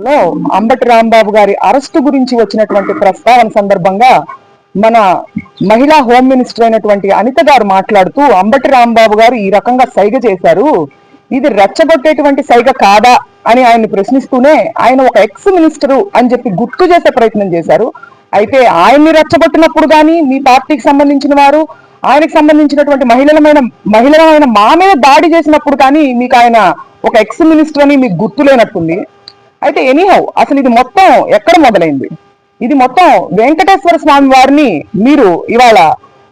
అంబటి రాంబాబు గారి అరెస్టు గురించి వచ్చినటువంటి ప్రస్తావన సందర్భంగా మన మహిళా హోమ్ మినిస్టర్ అయినటువంటి అనిత గారు మాట్లాడుతూ అంబటి రాంబాబు గారు ఈ రకంగా సైగ చేశారు, ఇది రెచ్చగొట్టేటువంటి సైగ కాదా అని ఆయన్ని ప్రశ్నిస్తూనే ఆయన ఒక ఎక్స్ మినిస్టరు అని చెప్పి గుర్తు చేసే ప్రయత్నం చేశారు. అయితే ఆయన్ని రెచ్చగొట్టినప్పుడు కానీ మీ పార్టీకి సంబంధించిన వారు ఆయనకు సంబంధించినటువంటి మహిళలమైన మా మీద దాడి చేసినప్పుడు కానీ మీకు ఆయన ఒక ఎక్స్ మినిస్టర్ అని మీకు గుర్తు లేనట్టుంది. అయితే ఎనీహౌ అసలు ఇది మొత్తం ఎక్కడ మొదలైంది? ఇది మొత్తం వెంకటేశ్వర స్వామి వారిని మీరు ఇవాళ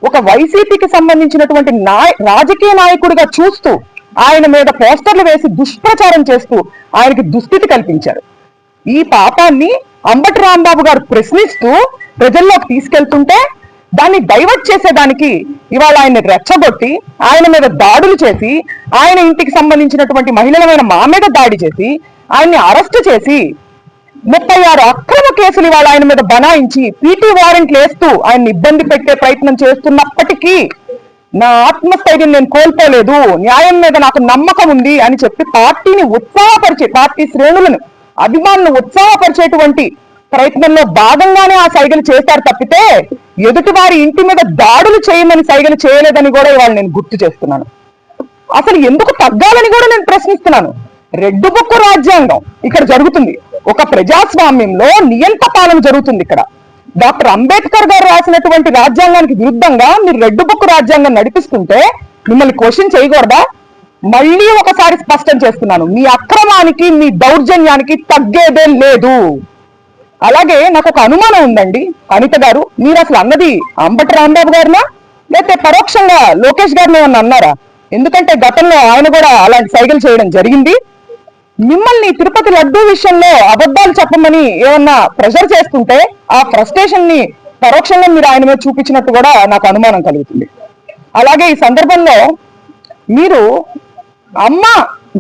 ఒక వైసీపీకి సంబంధించినటువంటి రాజకీయ నాయకుడిగా చూస్తూ ఆయన మీద పోస్టర్లు వేసి దుష్ప్రచారం చేస్తూ ఆయనకి దుస్థితి కల్పించారు. ఈ పాపాన్ని అంబటి రాంబాబు గారు ప్రశ్నిస్తూ ప్రజల్లోకి తీసుకెళ్తుంటే దాన్ని డైవర్ట్ చేసేదానికి ఇవాళ ఆయన్ని రెచ్చగొట్టి ఆయన మీద దాడులు చేసి ఆయన ఇంటికి సంబంధించినటువంటి మహిళలమైన మా మీద దాడి చేసి ఆయన్ని అరెస్ట్ చేసి 36 అక్రమ కేసులు ఇవాళ ఆయన మీద బనాయించి పీటీ వారెంట్లు వేస్తూ ఆయన్ని ఇబ్బంది పెట్టే ప్రయత్నం చేస్తున్నప్పటికీ నా ఆత్మస్థైర్యం నేను కోల్పోలేదు, న్యాయం మీద నాకు నమ్మకం ఉంది అని చెప్పి పార్టీని ఉత్సాహపరిచే, పార్టీ శ్రేణులను అభిమానులను ఉత్సాహపరిచేటువంటి ప్రయత్నంలో భాగంగానే ఆ సైగలు చేశారు తప్పితే ఎదుటి వారి ఇంటి మీద దాడులు చేయమని సైగలు చేయలేదని కూడా ఇవాళ నేను గుర్తు చేస్తున్నాను. అసలు ఎందుకు తగ్గాలని కూడా నేను ప్రశ్నిస్తున్నాను. రెడ్ బుక్ రాజ్యాంగం ఇక్కడ జరుగుతుంది, ఒక ప్రజాస్వామ్యంలో నియంత పాలన జరుగుతుంది. ఇక్కడ డాక్టర్ అంబేద్కర్ గారు రాసినటువంటి రాజ్యాంగానికి విరుద్ధంగా మీరు రెడ్ బుక్ రాజ్యాంగం నడిపిస్తుంటే మిమ్మల్ని క్వశ్చన్ చేయకూడదా? మళ్ళీ ఒకసారి స్పష్టం చేస్తున్నాను, మీ అక్రమానికి మీ దౌర్జన్యానికి తగ్గేదే లేదు. అలాగే నాకు ఒక అనుమానం ఉందండి అనిత గారు, మీరు అసలు అన్నది అంబటి రాంబాబు గారినా లేకపోతే పరోక్షంగా లోకేష్ గారిని ఏమన్నా అన్నారా? ఎందుకంటే గతంలో ఆయన కూడా అలాంటి సైకిల్ చేయడం జరిగింది. మిమ్మల్ని తిరుపతి లడ్డూ విషయంలో అబద్ధాలు చెప్పమని ఏమన్నా ప్రెషర్ చేస్తుంటే ఆ ఫ్రస్ట్రేషన్ ని పరోక్షంగా మీరు ఆయన మీద చూపించినట్టు కూడా నాకు అనుమానం కలుగుతుంది. అలాగే ఈ సందర్భంలో మీరు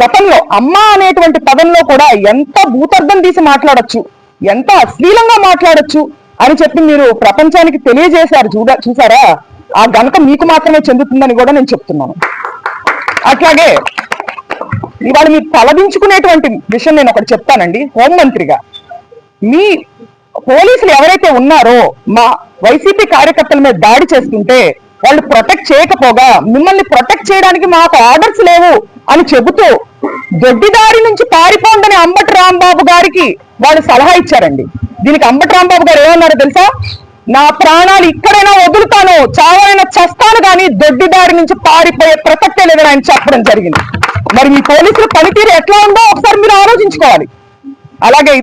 గతంలో అమ్మ అనేటువంటి పదంలో కూడా ఎంత భూతర్థం తీసి మాట్లాడొచ్చు, ఎంత అశ్లీలంగా మాట్లాడొచ్చు అని చెప్పి మీరు ప్రపంచానికి తెలియజేశారు. చూసారా? ఆ గనక మీకు మాత్రమే చెందుతుందని కూడా నేను చెప్తున్నాను. అట్లాగే ఇవాళ మీరు తలదించుకునేటువంటి విషయం నేను ఒకటి చెప్తానండి. హోంమంత్రిగా మీ పోలీసులు ఎవరైతే ఉన్నారో మా వైసీపీ కార్యకర్తల మీద దాడి చేస్తుంటే వాళ్ళు ప్రొటెక్ట్ చేయకపోగా మిమ్మల్ని ప్రొటెక్ట్ చేయడానికి మాకు ఆర్డర్స్ లేవు అని చెబుతూ దొడ్డిదారి నుంచి పారిపోండని అంబటి రాంబాబు గారికి వాళ్ళు సలహా ఇచ్చారండి. దీనికి అంబటి రాంబాబు గారు ఏమన్నారో తెలుసా? నా ప్రాణాలు ఇక్కడైనా వదులుతాను, చావైనా చస్తాను, కానీ దొడ్డిదారి నుంచి పారిపోయే ప్రసక్తే లేదని ఆయన చెప్పడం జరిగింది. మరి మీ పోలీసుల పనితీరు ఎట్లా ఉందో ఒకసారి మీరు ఆలోచించుకోవాలి. అలాగే